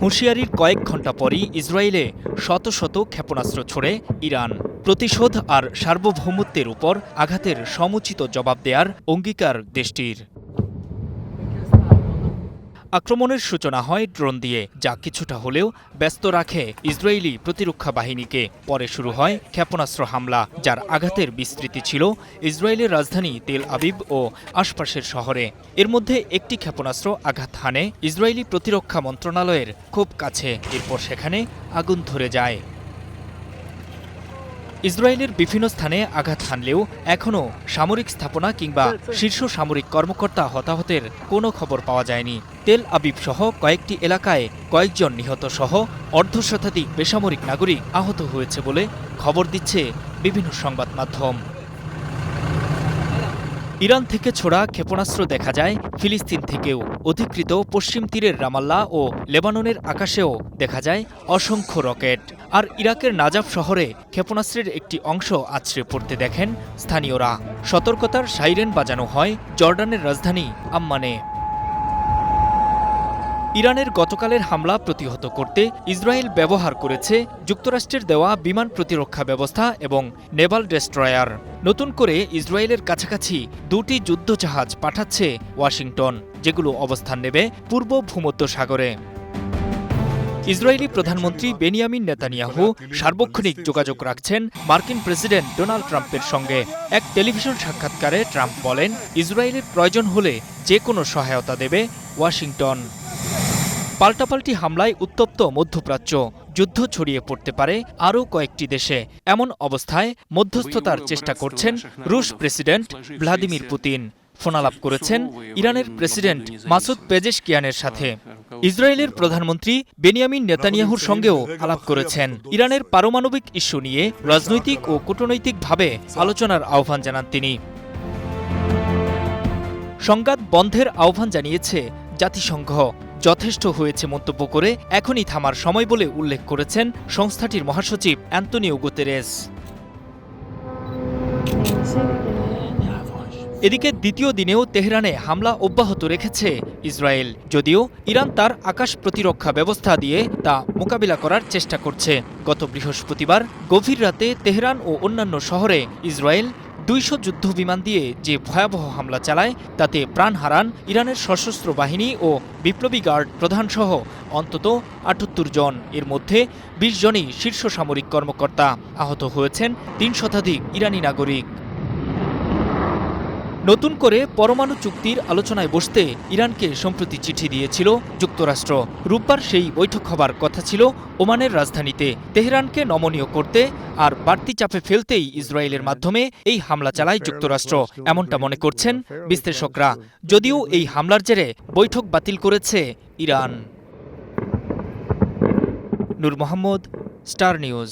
হুঁশিয়ারির কয়েক ঘণ্টা পরই ইসরায়েলে শত শত ক্ষেপণাস্ত্র ছোড়ে ইরান। প্রতিশোধ আর সার্বভৌমত্বের উপর আঘাতের সমুচিত জবাব দেয়ার অঙ্গীকার দেশটির। আক্রমণের সূচনা হয় ড্রোন দিয়ে, যা কিছুটা হলেও ব্যস্ত রাখে ইসরায়েলি প্রতিরক্ষা বাহিনীকে। পরে শুরু হয় ক্ষেপণাস্ত্র হামলা, যার আঘাতের বিস্তৃতি ছিল ইসরায়েলের রাজধানী তেল আবিব ও আশপাশের শহরে। এর মধ্যে একটি ক্ষেপণাস্ত্র আঘাত হানে ইসরায়েলি প্রতিরক্ষা মন্ত্রণালয়ের খুব কাছে। এরপর সেখানে আগুন ধরে যায়। ইসরায়েলের বিভিন্ন স্থানে আঘাত হানলেও এখনও সামরিক স্থাপনা কিংবা শীর্ষ সামরিক কর্মকর্তা হতাহতের কোনো খবর পাওয়া যায়নি। তেল আবিব সহ কয়েকটি এলাকায় কয়েকজন নিহত সহ অর্ধশতাধিক বেসামরিক নাগরিক আহত হয়েছে বলে খবর দিচ্ছে বিভিন্ন সংবাদ মাধ্যম। ইরান থেকে ছোড়া ক্ষেপণাস্ত্র দেখা যায় ফিলিস্তিন থেকেও। অধিকৃত পশ্চিম তীরের রামাল্লা ও লেবাননের আকাশেও দেখা যায় অসংখ্য রকেট। আর ইরাকের নাজাফ শহরে ক্ষেপণাস্ত্রের একটি অংশ আছড়ে পড়তে দেখেন স্থানীয়রা। সতর্কতার সাইরেন বাজানো হয় জর্ডানের রাজধানী আম্মানে। ইরানের গতকালের হামলা প্রতিহত করতে ইসরায়েল ব্যবহার করেছে যুক্তরাষ্ট্রের দেওয়া বিমান প্রতিরক্ষা ব্যবস্থা এবং নেভাল ডেস্ট্রয়ার। নতুন করে ইসরায়েলের কাছাকাছি দুটি যুদ্ধজাহাজ পাঠাচ্ছে ওয়াশিংটন, যেগুলো অবস্থান নেবে পূর্ব ভূমধ্যসাগরে। ইসরায়েলি প্রধানমন্ত্রী বেনিয়ামিন নেতানিয়াহু সার্বক্ষণিক যোগাযোগ রাখছেন মার্কিন প্রেসিডেন্ট ডোনাল্ড ট্রাম্পের সঙ্গে। এক টেলিভিশন সাক্ষাৎকারে ট্রাম্প বলেন, ইসরায়েলের প্রয়োজন হলে যে কোনো সহায়তা দেবে ওয়াশিংটন। পাল্টাপাল্টি হামলায় উত্তপ্ত মধ্যপ্রাচ্য, যুদ্ধ ছড়িয়ে পড়তে পারে আরও কয়েকটি দেশে। এমন অবস্থায় মধ্যস্থতার চেষ্টা করছেন রুশ প্রেসিডেন্ট ভ্লাদিমির পুতিন। ফোনালাপ করেছেন ইরানের প্রেসিডেন্ট মাসুদ পেজেশকিয়ানের সাথে। ইসরায়েলের প্রধানমন্ত্রী বেনিয়ামিন নেতানিয়াহুর সঙ্গেও আলাপ করেছেন। ইরানের পারমাণবিক ইস্যু নিয়ে রাজনৈতিক ও কূটনৈতিকভাবে আলোচনার আহ্বান জানান তিনি। সংঘাত বন্ধের আহ্বান জানিয়েছে জাতিসংঘ। যথেষ্ট হয়েছে মন্তব্য করে এখনই থামার সময় বলে উল্লেখ করেছেন সংস্থাটির মহাসচিব অ্যান্তোনিও গুতেরেস। এদিকে দ্বিতীয় দিনেও তেহরানে হামলা অব্যাহত রেখেছে ইসরায়েল। যদিও ইরান তার আকাশ প্রতিরক্ষা ব্যবস্থা দিয়ে তা মোকাবিলা করার চেষ্টা করছে। গত বৃহস্পতিবার গভীর রাতে তেহরান ও অন্যান্য শহরে ইসরায়েল ২০০ যুদ্ধবিমান দিয়ে যে ভয়াবহ হামলা চালায়, তাতে প্রাণ হারান ইরানের সশস্ত্র বাহিনী ও বিপ্লবী গার্ড প্রধানসহ অন্তত ৭৮ জন। এর মধ্যে ২০ জনই শীর্ষ সামরিক কর্মকর্তা। আহত হয়েছেন ৩ শতাধিক ইরানি নাগরিক। নতুন করে পরমাণু চুক্তির আলোচনায় বসতে ইরানকে সম্প্রতি চিঠি দিয়েছিল যুক্তরাষ্ট্র। রোববার সেই বৈঠক হবার কথা ছিল ওমানের রাজধানীতে। তেহরানকে নমনীয় করতে আর বাড়তি চাপে ফেলতেই ইসরায়েলের মাধ্যমে এই হামলা চালায় যুক্তরাষ্ট্র, এমনটা মনে করছেন বিশ্লেষকরা। যদিও এই হামলার জেরে বৈঠক বাতিল করেছে ইরান। নূর মোহাম্মদ, স্টার নিউজ।